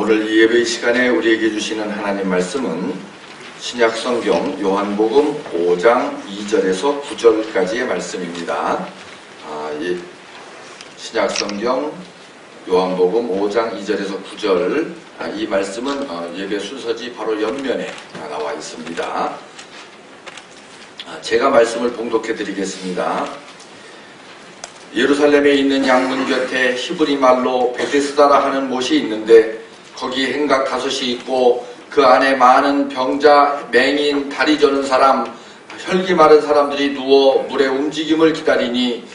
오늘 이 예배 시간에 우리에게 주시는 하나님 말씀은 신약성경 요한복음 5장 2절에서 9절까지의 말씀입니다. 신약성경 요한복음 5장 2절에서 9절, 이 말씀은 예배 순서지 바로 옆면에 나와 있습니다. 제가 말씀을 봉독해 드리겠습니다. 예루살렘에 있는 양문 곁에 히브리 말로 베데스다라 하는 못이 있는데 거기 행각 5이 있고 그 안에 많은 병자, 맹인, 다리 저는 사람, 혈기 마른 사람들이 누워 물의 움직임을 기다리니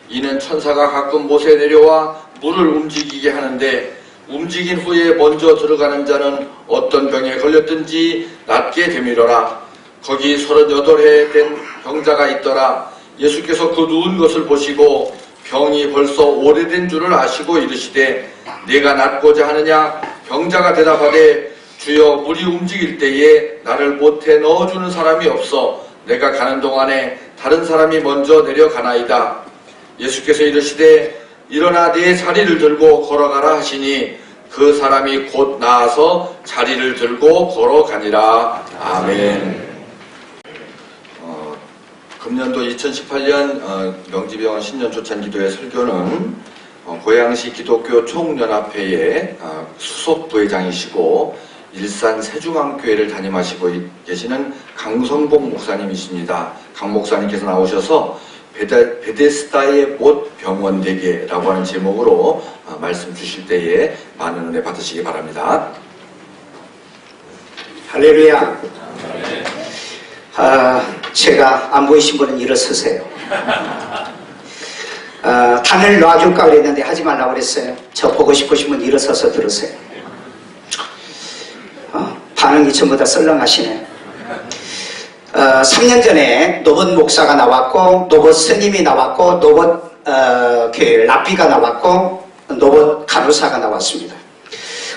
이는 천사가 가끔 못에 내려와 물을 움직이게 하는데 움직인 후에 먼저 들어가는 자는 어떤 병에 걸렸든지 낫게 되밀어라. 거기 38해 된 병자가 있더라. 예수께서 그 누운 것을 보시고 병이 벌써 오래된 줄을 아시고 이르시되 네가 낫고자 하느냐? 병자가 대답하되 주여 물이 움직일 때에 나를 못에 넣어주는 사람이 없어 내가 가는 동안에 다른 사람이 먼저 내려가나이다. 예수께서 이르시되 일어나 네 자리를 들고 걸어가라 하시니 그 사람이 곧 나아서 자리를 들고 걸어가니라. 아멘. 금년도 2018년 명지병원 신년초창기도회 설교는 고양시 기독교 총연합회의 수석 부회장이시고 일산 세중앙교회를 담임하시고 계시는 강성복 목사님이십니다. 강 목사님께서 나오셔서 베데스다의 못 병원 되게라고 하는 제목으로 말씀 주실 때에 많은 은혜 받으시기 바랍니다. 할렐루야. 제가 안 보이신 분은 일어서세요. 단을 놔줄까 그랬는데 하지 말라고 그랬어요. 저 보고 싶으신 분 일어서서 들으세요. 반응이 전부 다 썰렁하시네. 3년 전에 노봇 목사가 나왔고 노봇 스님이 나왔고 노봇 랍비가 나왔고 노봇 간호사가 나왔습니다.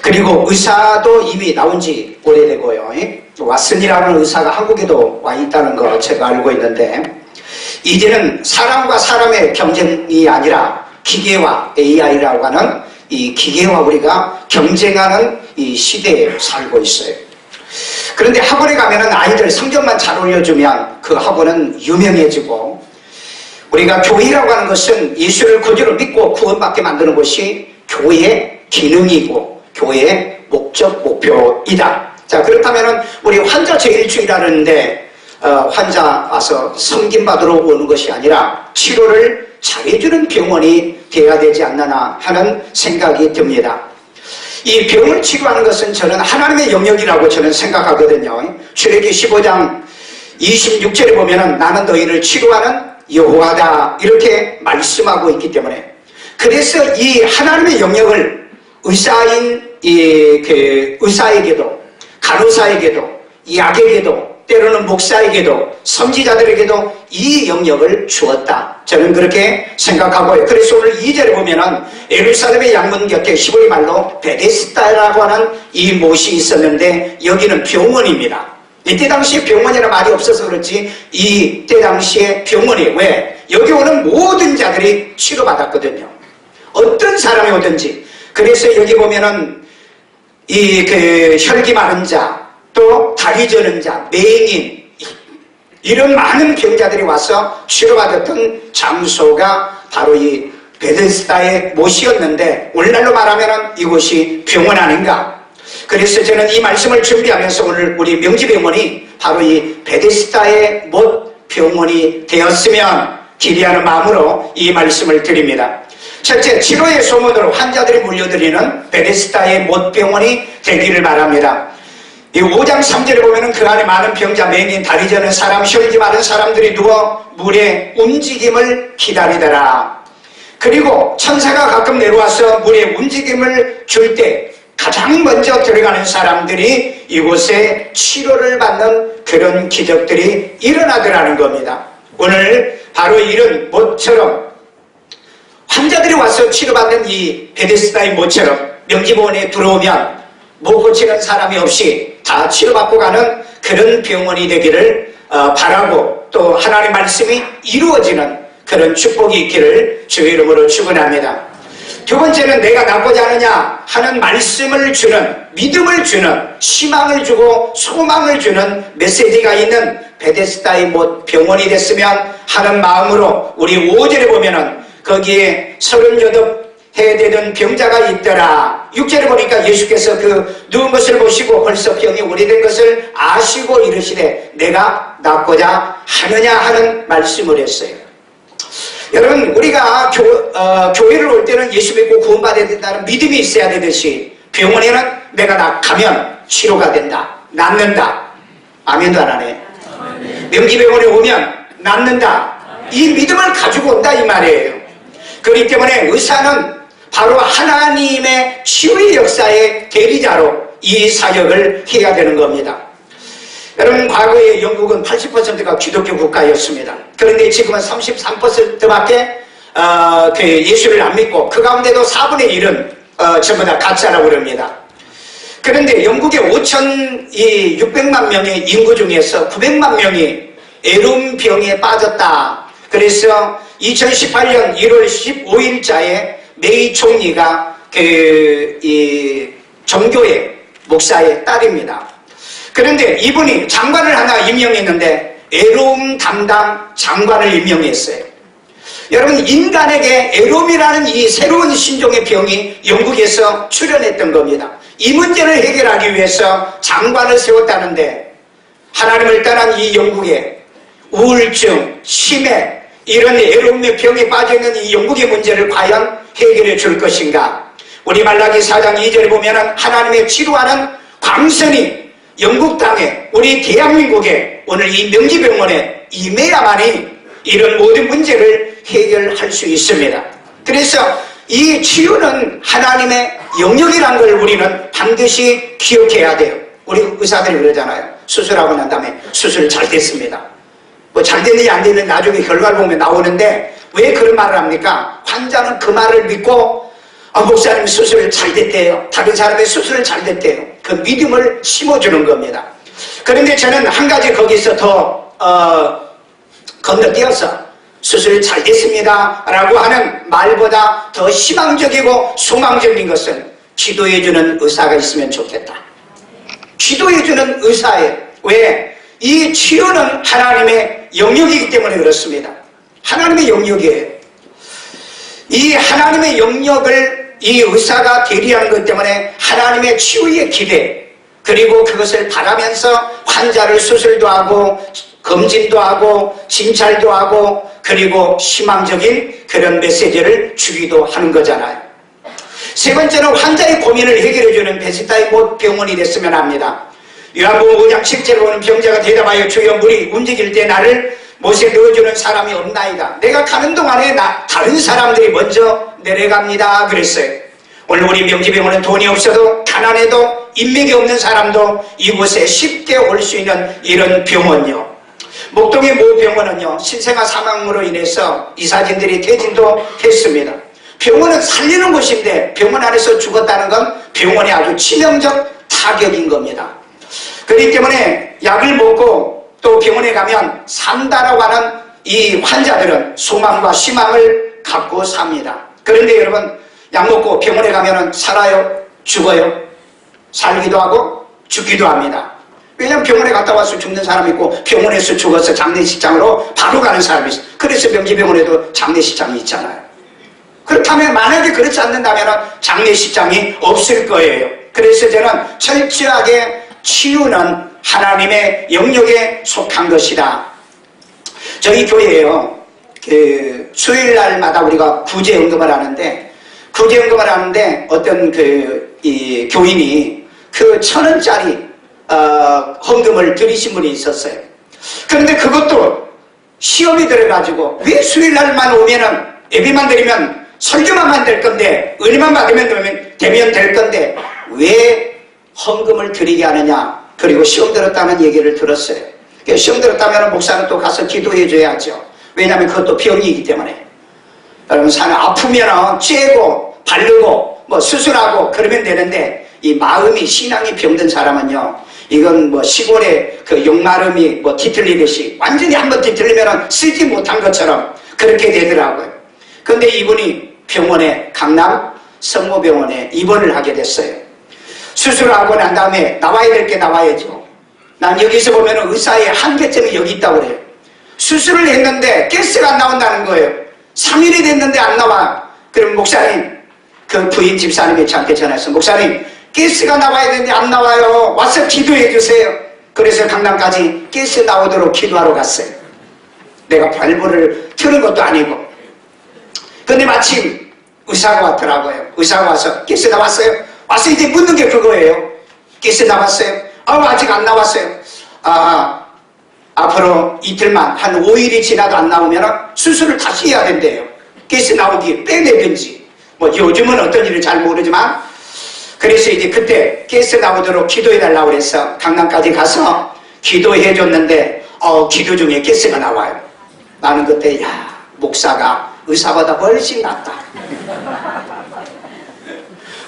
그리고 의사도 이미 나온 지 오래되고요. 왓슨이라는 의사가 한국에도 와 있다는 거 제가 알고 있는데 이제는 사람과 사람의 경쟁이 아니라 기계와 AI라고 하는 이 기계와 우리가 경쟁하는 이 시대에 살고 있어요. 그런데 학원에 가면은 아이들 성적만 잘 올려주면 그 학원은 유명해지고 우리가 교회라고 하는 것은 예수를 구주로 믿고 구원받게 만드는 것이 교회의 기능이고 교회의 목적, 목표이다. 자, 그렇다면은 우리 환자 제일주의라는데 환자 와서 섬김받으러 오는 것이 아니라 치료를 잘해주는 병원이 되어야 되지 않나 하는 생각이 듭니다. 이 병을 치료하는 것은 저는 하나님의 영역이라고 저는 생각하거든요. 출애굽기 15장 26절에 보면은 나는 너희를 치료하는 여호와다 이렇게 말씀하고 있기 때문에 그래서 이 하나님의 영역을 의사인 의사에게도 간호사에게도 약에게도 때로는 목사에게도 선지자들에게도 이 영역을 주었다. 저는 그렇게 생각하고요. 그래서 오늘 2절에 보면은 예루살렘의 양문 곁에 히브리 말로 베데스다라고 하는 이 못이 있었는데 여기는 병원입니다. 이때 당시에 병원이라는 말이 없어서 그렇지 이때 당시에 병원이 왜? 여기 오는 모든 자들이 치료받았거든요. 어떤 사람이 오든지. 그래서 여기 보면은 혈기 마른 자, 또 다리 저는 자, 맹인 이런 많은 병자들이 와서 치료받았던 장소가 바로 이 베데스다의 못이었는데 오늘날로 말하면 이곳이 병원 아닌가. 그래서 저는 이 말씀을 준비하면서 오늘 우리 명지병원이 바로 이 베데스다의 못 병원이 되었으면 기대하는 마음으로 이 말씀을 드립니다. 첫째, 치료의 소문으로 환자들이 몰려들이는 베데스다의 못 병원이 되기를 바랍니다. 이 5장 3절에 보면은 그 안에 많은 병자, 맹인, 다리 저는 사람, 혈기 많은 사람들이 누워 물의 움직임을 기다리더라. 그리고 천사가 가끔 내려와서 물의 움직임을 줄 때 가장 먼저 들어가는 사람들이 이곳에 치료를 받는 그런 기적들이 일어나더라는 겁니다. 오늘 바로 이런 못처럼 환자들이 와서 치료받는 이 베데스다의 못처럼 명지병원에 들어오면 못 고치는 사람이 없이 다 치료받고 가는 그런 병원이 되기를 바라고 또 하나님의 말씀이 이루어지는 그런 축복이 있기를 주의 이름으로 축원합니다. 두 번째는 내가 낫고자 하느냐 하는 말씀을 주는, 믿음을 주는, 희망을 주고 소망을 주는 메시지가 있는 베데스다의 못 병원이 됐으면 하는 마음으로 우리 5절에 보면은 거기에 38해 되던 병자가 있더라. 6절에 보니까 예수께서 그 누운 것을 보시고 벌써 병이 오래된 것을 아시고 이르시되 내가 낫고자 하느냐 하는 말씀을 했어요. 여러분, 우리가 교회를 올 때는 예수 믿고 구원받아야 된다는 믿음이 있어야 되듯이 병원에는 내가 가면 치료가 된다, 낫는다. 아멘도 안 하네. 명기병원에 오면 낫는다. 이 믿음을 가지고 온다 이 말이에요. 그렇기 때문에 의사는 바로 하나님의 치유의 역사의 대리자로 이 사역을 해야 되는 겁니다. 여러분, 과거에 영국은 80%가 기독교 국가였습니다. 그런데 지금은 33%밖에 예수를 안 믿고 그 가운데도 4분의 1은 전부 다 가짜라고 그럽니다. 그런데 영국의 5,600만 명의 인구 중에서 900만 명이 에룸병에 빠졌다. 그래서 2018년 1월 15일자에 메이 총리가 정교회 목사의 딸입니다. 그런데 이분이 장관을 하나 임명했는데 에롬 담당 장관을 임명했어요. 여러분, 인간에게 에롬이라는 이 새로운 신종의 병이 영국에서 출현했던 겁니다. 이 문제를 해결하기 위해서 장관을 세웠다는데 하나님을 떠난 이 영국에 우울증, 치매, 이런 에롬의 병에 빠져있는 이 영국의 문제를 과연 해결해 줄 것인가? 우리 말라기 4장 2절에 보면은 하나님의 치료하는 광선이 영국 땅에, 우리 대한민국에 오늘 이 명지병원에 임해야만이 이런 모든 문제를 해결할 수 있습니다. 그래서 이 치유는 하나님의 영역이라는 걸 우리는 반드시 기억해야 돼요. 우리 의사들이 그러잖아요. 수술하고 난 다음에 수술 잘 됐습니다. 뭐 잘 됐는지 안 됐는지 나중에 결과를 보면 나오는데 왜 그런 말을 합니까? 환자는 그 말을 믿고 목사님 수술 잘 됐대요. 다른 사람의 수술 잘 됐대요. 그 믿음을 심어주는 겁니다. 그런데 저는 한 가지 거기서 더 건너뛰어서 수술 잘 됐습니다 라고 하는 말보다 더 희망적이고 소망적인 것은 기도해주는 의사가 있으면 좋겠다. 기도해주는 의사예요. 왜? 이 치유는 하나님의 영역이기 때문에 그렇습니다. 하나님의 영역이에요. 이 하나님의 영역을 이 의사가 대리하는 것 때문에 하나님의 치유의 기대, 그리고 그것을 바라면서 환자를 수술도 하고 검진도 하고 진찰도 하고 그리고 희망적인 그런 메시지를 주기도 하는 거잖아요. 세 번째는 환자의 고민을 해결해주는 베데스다의 못 병원이 됐으면 합니다. 요한복음 5장 7절에 보는 병자가 대답하여 주여 물이 움직일 때 나를 못에 넣어주는 사람이 없나이다. 내가 가는 동안에 다른 사람들이 먼저 내려갑니다 그랬어요. 오늘 우리 명지병원은 돈이 없어도 가난해도 인맥이 없는 사람도 이곳에 쉽게 올 수 있는 이런 병원요. 목동의 모 병원은요, 신생아 사망으로 인해서 이사진들이 퇴진도 했습니다. 병원은 살리는 곳인데 병원 안에서 죽었다는 건 병원이 아주 치명적 타격인 겁니다. 그렇기 때문에 약을 먹고 또 병원에 가면 산다라고 하는 이 환자들은 소망과 희망을 갖고 삽니다. 그런데 여러분, 약 먹고 병원에 가면 살아요? 죽어요? 살기도 하고 죽기도 합니다. 왜냐하면 병원에 갔다 와서 죽는 사람이 있고 병원에서 죽어서 장례식장으로 바로 가는 사람이 있어요. 그래서 명지병원에도 장례식장이 있잖아요. 그렇다면 만약에 그렇지 않는다면 장례식장이 없을 거예요. 그래서 저는 철저하게 치유는 하나님의 영역에 속한 것이다. 저희 교회에요, 수요일날마다 우리가 구제연금을 하는데 어떤 이 교인이 그 1,000원짜리 헌금을 드리신 분이 있었어요. 그런데 그것도 시험이 들어가지고 왜 수요일날만 오면은 예비만 드리면 설교만 될 건데 은혜만 받으면 되면 될 건데 왜 헌금을 드리게 하느냐. 그리고 시험 들었다는 얘기를 들었어요. 시험 들었다면 목사는 또 가서 기도해 줘야죠. 왜냐하면 그것도 병이기 때문에. 여러분, 아프면 쬐고 바르고 뭐 수술하고 그러면 되는데 이 마음이 신앙이 병든 사람은요, 이건 뭐 시골에 그 용마름이 뭐 뒤틀리듯이 완전히 한번 뒤틀리면 쓰지 못한 것처럼 그렇게 되더라고요. 근데 이분이 병원에 강남 성모병원에 입원을 하게 됐어요. 수술하고 난 다음에 나와야 될 게 나와야죠. 난 여기서 보면 의사의 한계점이 여기 있다고 그래요. 수술을 했는데 가스가 안 나온다는 거예요. 3일이 됐는데 안 나와. 그럼 목사님, 그 부인 집사님이 저한테 전화해서 목사님, 가스가 나와야 되는데 안 나와요. 와서 기도해 주세요. 그래서 강남까지 가스 나오도록 기도하러 갔어요. 내가 발부를 트는 것도 아니고. 근데 마침 의사가 왔더라고요. 의사가 와서 가스 나왔어요? 와서 이제 묻는 게 그거예요. 가스 나왔어요? 아직 안 나왔어요. 앞으로 이틀만, 한 5일이 지나도 안 나오면 수술을 다시 해야 된대요. 가스 나오기 빼내든지. 뭐 요즘은 어떤 일인지 잘 모르지만, 그래서 이제 그때 가스 나오도록 기도해달라고 그래서 강남까지 가서 기도해 줬는데, 기도 중에 가스가 나와요. 나는 그때, 목사가 의사보다 훨씬 낫다.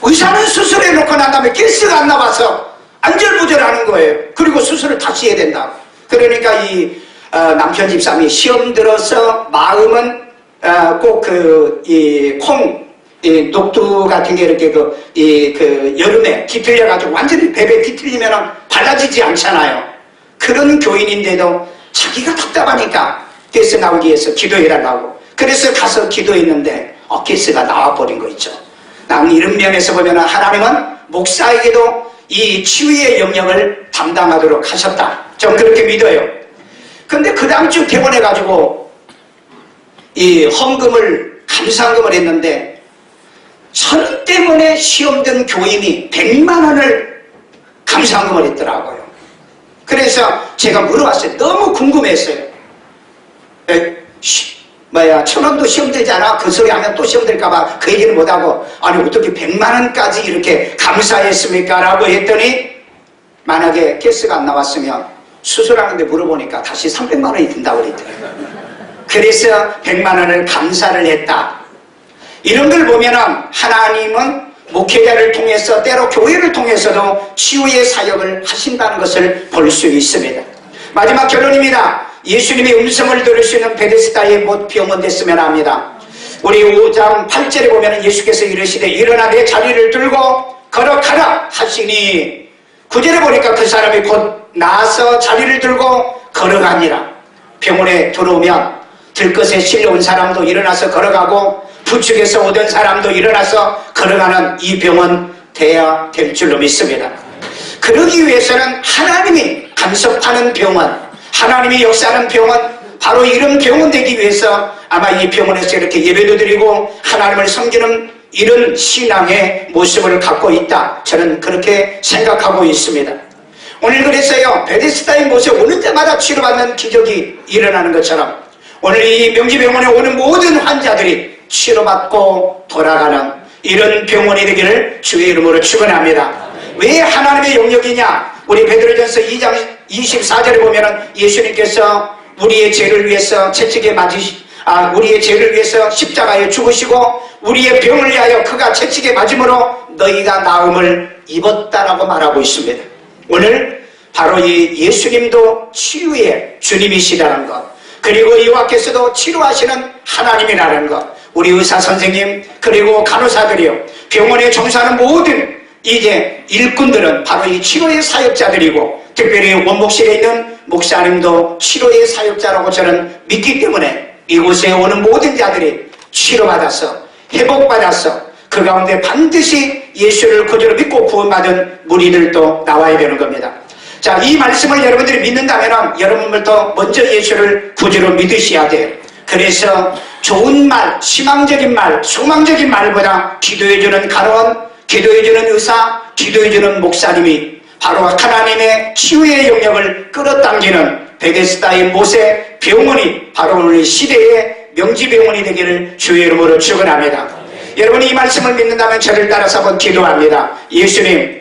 의사는 수술해놓고 난 다음에 가스가 안 나와서 안절부절하는 거예요. 그리고 수술을 다시 해야 된다. 그러니까 이 남편 집사람이 시험 들어서 마음은 꼭 이 녹두 같은 게 이렇게 여름에 뒤틀려가지고 완전히 베베 뒤틀리면 발라지지 않잖아요. 그런 교인인데도 자기가 답답하니까 가스 나오기 위해서 기도해달라고. 그래서 가서 기도했는데 가스가 나와버린 거 있죠. 나는 이런 면에서 보면 하나님은 목사에게도 이 치유의 영역을 담당하도록 하셨다. 전 그렇게 믿어요. 근데 그 다음 주 퇴원해가지고 이 헌금을, 감사헌금을 했는데 천 때문에 시험된 교인이 100만 원을 감사헌금을 했더라고요. 그래서 제가 물어봤어요. 너무 궁금했어요. 1,000원도 시험되잖아. 그 소리 하면 또 시험될까봐 그 얘기는 못하고, 아니 어떻게 100만 원까지 이렇게 감사했습니까? 라고 했더니 만약에 가스가 안 나왔으면 수술하는데 물어보니까 다시 300만 원이 든다고 그랬더라고요. 그래서 100만 원을 감사를 했다. 이런 걸 보면은 하나님은 목회자를 통해서, 때로 교회를 통해서도 치유의 사역을 하신다는 것을 볼 수 있습니다. 마지막 결론입니다. 예수님의 음성을 들을 수 있는 베데스다의 못 병원 됐으면 합니다. 우리 5장 8절에 보면 예수께서 이르시되 일어나 내 자리를 들고 걸어가라 하시니, 9절에 보니까 그 사람이 곧 나서 자리를 들고 걸어가니라. 병원에 들어오면 들것에 실려온 사람도 일어나서 걸어가고 부축에서 오던 사람도 일어나서 걸어가는 이 병원 돼야 될 줄로 믿습니다. 그러기 위해서는 하나님이 간섭하는 병원, 하나님이 역사하는 병원, 바로 이런 병원 되기 위해서 아마 이 병원에서 이렇게 예배도 드리고 하나님을 섬기는 이런 신앙의 모습을 갖고 있다. 저는 그렇게 생각하고 있습니다. 오늘 그래서요, 베데스다의 못에 오는 때마다 치료받는 기적이 일어나는 것처럼 오늘 이 명지병원에 오는 모든 환자들이 치료받고 돌아가는 이런 병원이 되기를 주의 이름으로 축원합니다. 왜 하나님의 영역이냐? 우리 베드로전서 2장 24절에 보면은 예수님께서 우리의 죄를 위해서 우리의 죄를 위해서 십자가에 죽으시고 우리의 병을 위하여 그가 채찍에 맞음으로 너희가 나음을 입었다라고 말하고 있습니다. 오늘 바로 이 예수님도 치유의 주님이시라는 것, 그리고 이와께서도 치료하시는 하나님이라는 것, 우리 의사 선생님 그리고 간호사들이요, 병원에 종사하는 모든 이제 일꾼들은 바로 이 치료의 사역자들이고, 특별히 원목실에 있는 목사님도 치료의 사역자라고 저는 믿기 때문에 이곳에 오는 모든 자들이 치료받아서 회복받아서 그 가운데 반드시 예수를 구주로 믿고 구원받은 무리들도 나와야 되는 겁니다. 자, 이 말씀을 여러분들이 믿는다면 여러분들도 먼저 예수를 구주로 믿으셔야 돼요. 그래서 좋은 말, 희망적인 말, 소망적인 말보다 기도해주는 간호원, 기도해주는 의사, 기도해주는 목사님이 바로 하나님의 치유의 영역을 끌어당기는 베데스다의 못의 병원이 바로 오늘 시대의 명지병원이 되기를 주의 이름으로 축원합니다. 여러분이 이 말씀을 믿는다면 저를 따라서 한번 기도합니다. 예수님,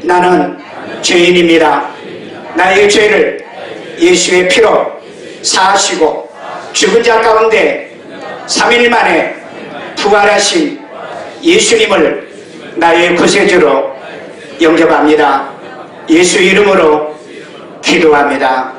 나는 죄인입니다. 나의 죄를 예수의 피로 사하시고 죽은 자 가운데 3일 만에 부활하신 예수님을 나의 구세주로 영접합니다. 예수 이름으로 기도합니다.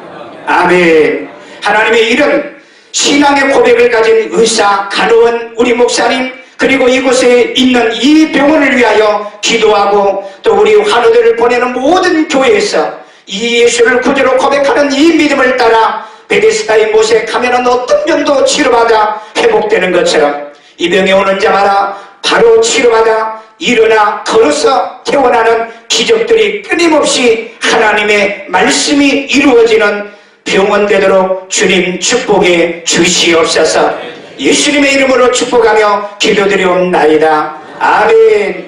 아멘. 하나님의 이런 신앙의 고백을 가진 의사, 간호원, 우리 목사님, 그리고 이곳에 있는 이 병원을 위하여 기도하고 또 우리 환우들을 보내는 모든 교회에서 이 예수를 구주로 고백하는 이 믿음을 따라 베데스다의 못에 가면은 어떤 병도 치료받아 회복되는 것처럼 이 병에 오는 자마다 바로 치료받아 일어나 걸어서 태어나는 기적들이 끊임없이 하나님의 말씀이 이루어지는 병원 되도록 주님 축복해 주시옵소서. 예수님의 이름으로 축복하며 기도드리옵나이다. 아멘.